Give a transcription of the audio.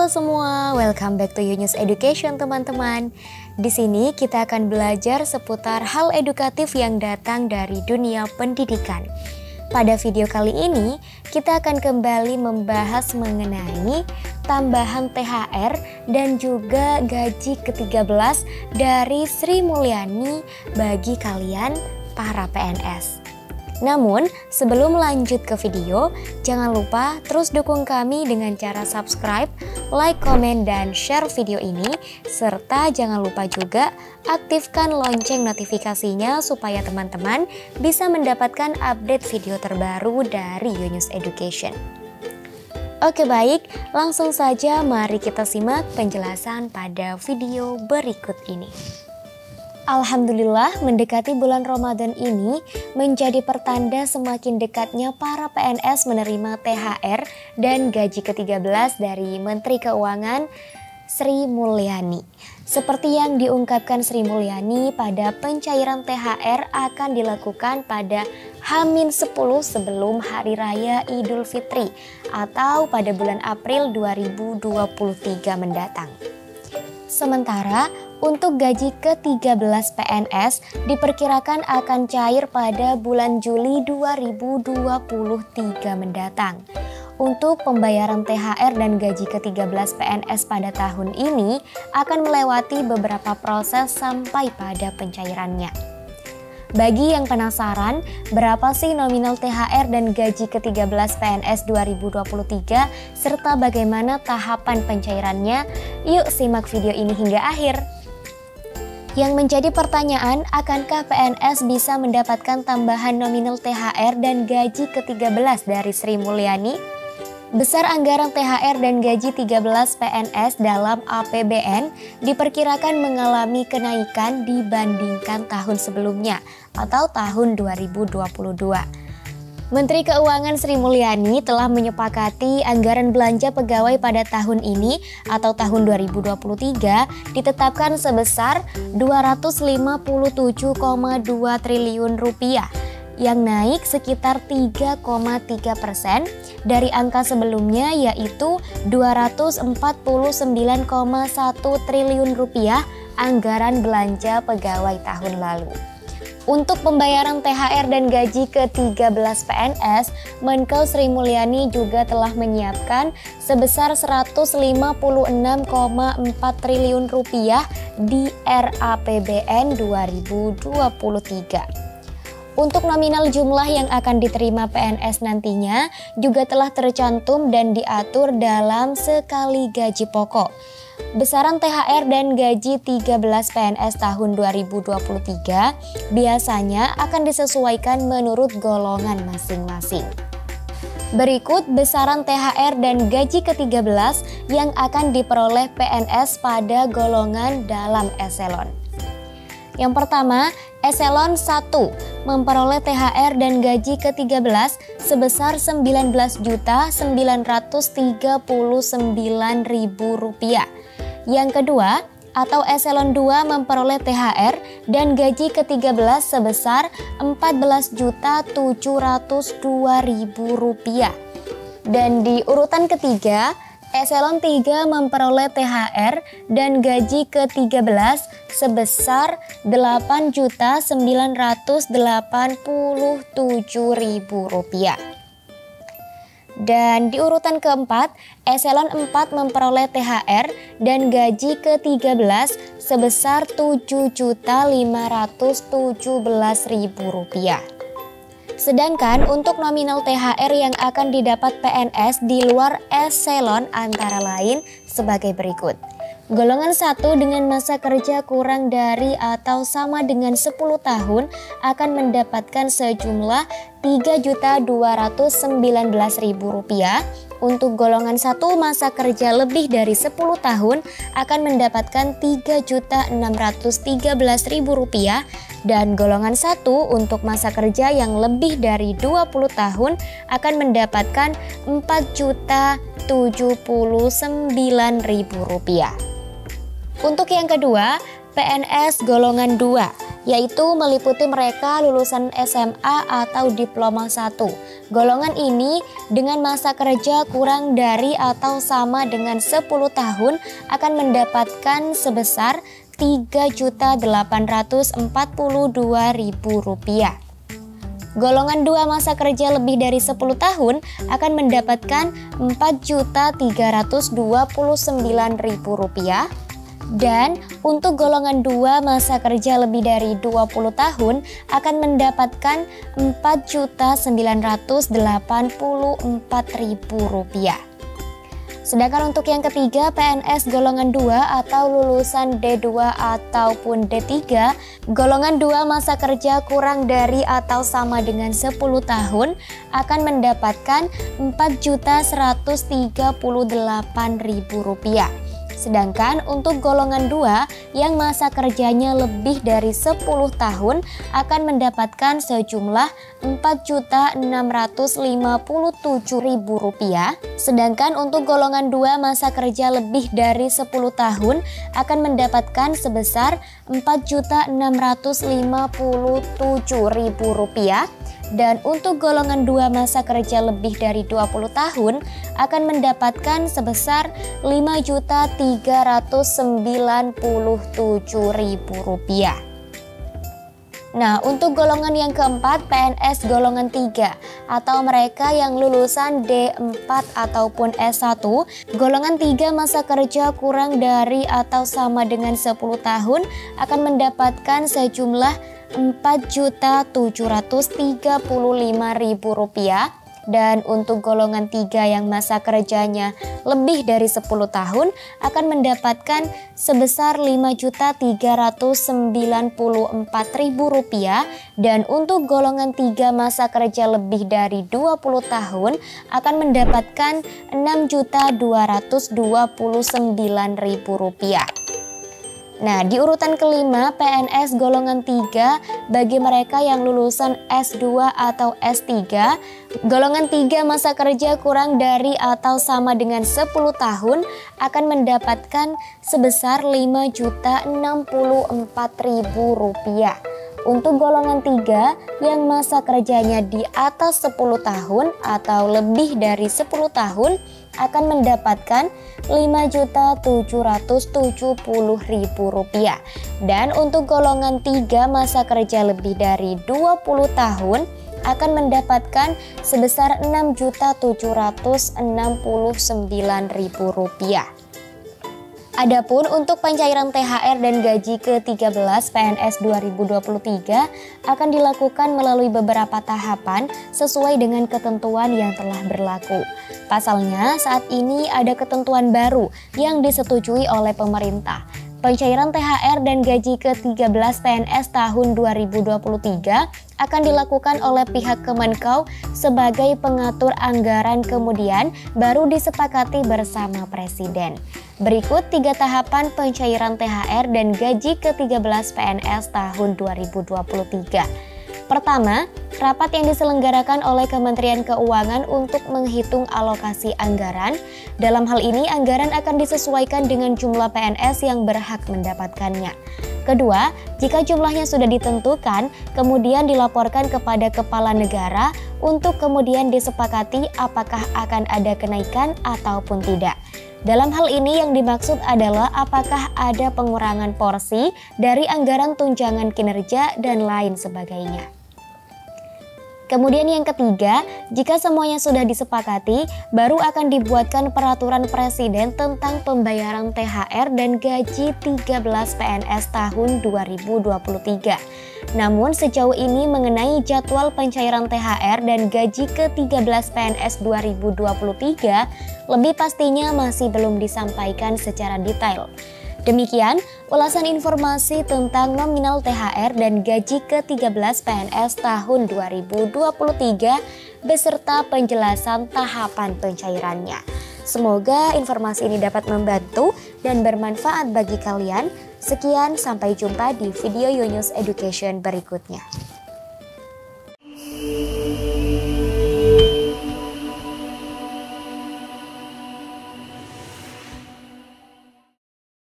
Halo semua, welcome back to Yunus Education teman-teman. Di sini kita akan belajar seputar hal edukatif yang datang dari dunia pendidikan. Pada video kali ini, kita akan kembali membahas mengenai tambahan THR dan juga gaji ke-13 dari Sri Mulyani bagi kalian para PNS. Namun, sebelum lanjut ke video, jangan lupa terus dukung kami dengan cara subscribe, like, komen, dan share video ini, serta jangan lupa juga aktifkan lonceng notifikasinya supaya teman-teman bisa mendapatkan update video terbaru dari Yunus Education. Oke baik, langsung saja mari kita simak penjelasan pada video berikut ini. Alhamdulillah, mendekati bulan Ramadan ini menjadi pertanda semakin dekatnya para PNS menerima THR dan gaji ke-13 dari Menteri Keuangan Sri Mulyani. Seperti yang diungkapkan Sri Mulyani, pada pencairan THR akan dilakukan pada H-10 sebelum Hari Raya Idul Fitri atau pada bulan April 2023 mendatang. Sementara untuk gaji ke-13 PNS diperkirakan akan cair pada bulan Juli 2023 mendatang. Untuk pembayaran THR dan gaji ke-13 PNS pada tahun ini akan melewati beberapa proses sampai pada pencairannya. Bagi yang penasaran, berapa sih nominal THR dan gaji ke-13 PNS 2023 serta bagaimana tahapan pencairannya? Yuk simak video ini hingga akhir. Yang menjadi pertanyaan, akankah PNS bisa mendapatkan tambahan nominal THR dan gaji ke-13 dari Sri Mulyani? Besar anggaran THR dan gaji 13 PNS dalam APBN diperkirakan mengalami kenaikan dibandingkan tahun sebelumnya atau tahun 2022. Menteri Keuangan Sri Mulyani telah menyepakati anggaran belanja pegawai pada tahun ini atau tahun 2023 ditetapkan sebesar 257,2 triliun rupiah yang naik sekitar 3,3% dari angka sebelumnya yaitu 249,1 triliun rupiah anggaran belanja pegawai tahun lalu. Untuk pembayaran THR dan gaji ke-13 PNS, Menko Sri Mulyani juga telah menyiapkan sebesar 156,4 triliun rupiah di RAPBN 2023. Untuk nominal jumlah yang akan diterima PNS nantinya juga telah tercantum dan diatur dalam sekali gaji pokok. Besaran THR dan gaji 13 PNS tahun 2023 biasanya akan disesuaikan menurut golongan masing-masing. Berikut besaran THR dan gaji ke-13 yang akan diperoleh PNS pada golongan dalam eselon. Yang pertama, eselon 1 memperoleh THR dan gaji ke-13 sebesar Rp19.939.000. Yang kedua, atau eselon 2 memperoleh THR dan gaji ke-13 sebesar Rp14.702.000. Dan di urutan ketiga, eselon 3 memperoleh THR dan gaji ke-13 sebesar Rp8.987.000. Dan di urutan keempat, eselon 4 memperoleh THR dan gaji ke-13 sebesar Rp7.517.000. Sedangkan untuk nominal THR yang akan didapat PNS di luar eselon antara lain sebagai berikut. Golongan 1 dengan masa kerja kurang dari atau sama dengan 10 tahun akan mendapatkan sejumlah Rp3.219.000. Untuk golongan 1 masa kerja lebih dari 10 tahun akan mendapatkan Rp3.613.000 dan golongan 1 untuk masa kerja yang lebih dari 20 tahun akan mendapatkan Rp4.079.000. Untuk yang kedua, PNS golongan 2 yaitu meliputi mereka lulusan SMA atau Diploma 1. Golongan ini dengan masa kerja kurang dari atau sama dengan 10 tahun akan mendapatkan sebesar Rp3.842.000. Golongan 2 masa kerja lebih dari 10 tahun akan mendapatkan Rp4.329.000. Dan untuk golongan 2 masa kerja lebih dari 20 tahun akan mendapatkan Rp4.984.000. Sedangkan untuk yang ketiga, PNS golongan 2 atau lulusan D2 ataupun D3, golongan 2 masa kerja kurang dari atau sama dengan 10 tahun akan mendapatkan Rp4.138.000. Sedangkan untuk golongan 2 yang masa kerjanya lebih dari 10 tahun akan mendapatkan sejumlah Rp4.657.000. Sedangkan untuk golongan 2 masa kerja lebih dari 10 tahun akan mendapatkan sebesar Rp4.657.000. Dan untuk golongan 2 masa kerja lebih dari 20 tahun akan mendapatkan sebesar Rp5.397.000. Nah, untuk golongan yang keempat, PNS golongan 3 atau mereka yang lulusan D4 ataupun S1, golongan 3 masa kerja kurang dari atau sama dengan 10 tahun akan mendapatkan sejumlah Rp4.735.000. Dan untuk golongan 3 yang masa kerjanya lebih dari 10 tahun akan mendapatkan sebesar Rp5.394.000. Dan untuk golongan 3 masa kerja lebih dari 20 tahun akan mendapatkan Rp6.229.000. Nah, di urutan kelima, PNS golongan 3 bagi mereka yang lulusan S2 atau S3, golongan 3 masa kerja kurang dari atau sama dengan 10 tahun akan mendapatkan sebesar Rp5.064.000. Untuk golongan 3 yang masa kerjanya di atas 10 tahun atau lebih dari 10 tahun akan mendapatkan Rp5.770.000. Dan untuk golongan 3 masa kerja lebih dari 20 tahun akan mendapatkan sebesar Rp6.769.000. Adapun untuk pencairan THR dan gaji ke-13 PNS 2023 akan dilakukan melalui beberapa tahapan sesuai dengan ketentuan yang telah berlaku. Pasalnya, saat ini ada ketentuan baru yang disetujui oleh pemerintah. Pencairan THR dan gaji ke-13 PNS tahun 2023 akan dilakukan oleh pihak Kemenkeu sebagai pengatur anggaran, kemudian baru disepakati bersama Presiden. Berikut 3 tahapan pencairan THR dan gaji ke-13 PNS tahun 2023. Pertama, rapat yang diselenggarakan oleh Kementerian Keuangan untuk menghitung alokasi anggaran. Dalam hal ini, anggaran akan disesuaikan dengan jumlah PNS yang berhak mendapatkannya. Kedua, jika jumlahnya sudah ditentukan, kemudian dilaporkan kepada Kepala Negara untuk kemudian disepakati apakah akan ada kenaikan ataupun tidak. Dalam hal ini yang dimaksud adalah apakah ada pengurangan porsi dari anggaran tunjangan kinerja dan lain sebagainya. Kemudian yang ketiga, jika semuanya sudah disepakati, baru akan dibuatkan peraturan Presiden tentang pembayaran THR dan gaji 13 PNS tahun 2023. Namun sejauh ini mengenai jadwal pencairan THR dan gaji ke-13 PNS 2023, lebih pastinya masih belum disampaikan secara detail. Demikian ulasan informasi tentang nominal THR dan gaji ke-13 PNS tahun 2023 beserta penjelasan tahapan pencairannya. Semoga informasi ini dapat membantu dan bermanfaat bagi kalian. Sekian, sampai jumpa di video Yunus Education berikutnya.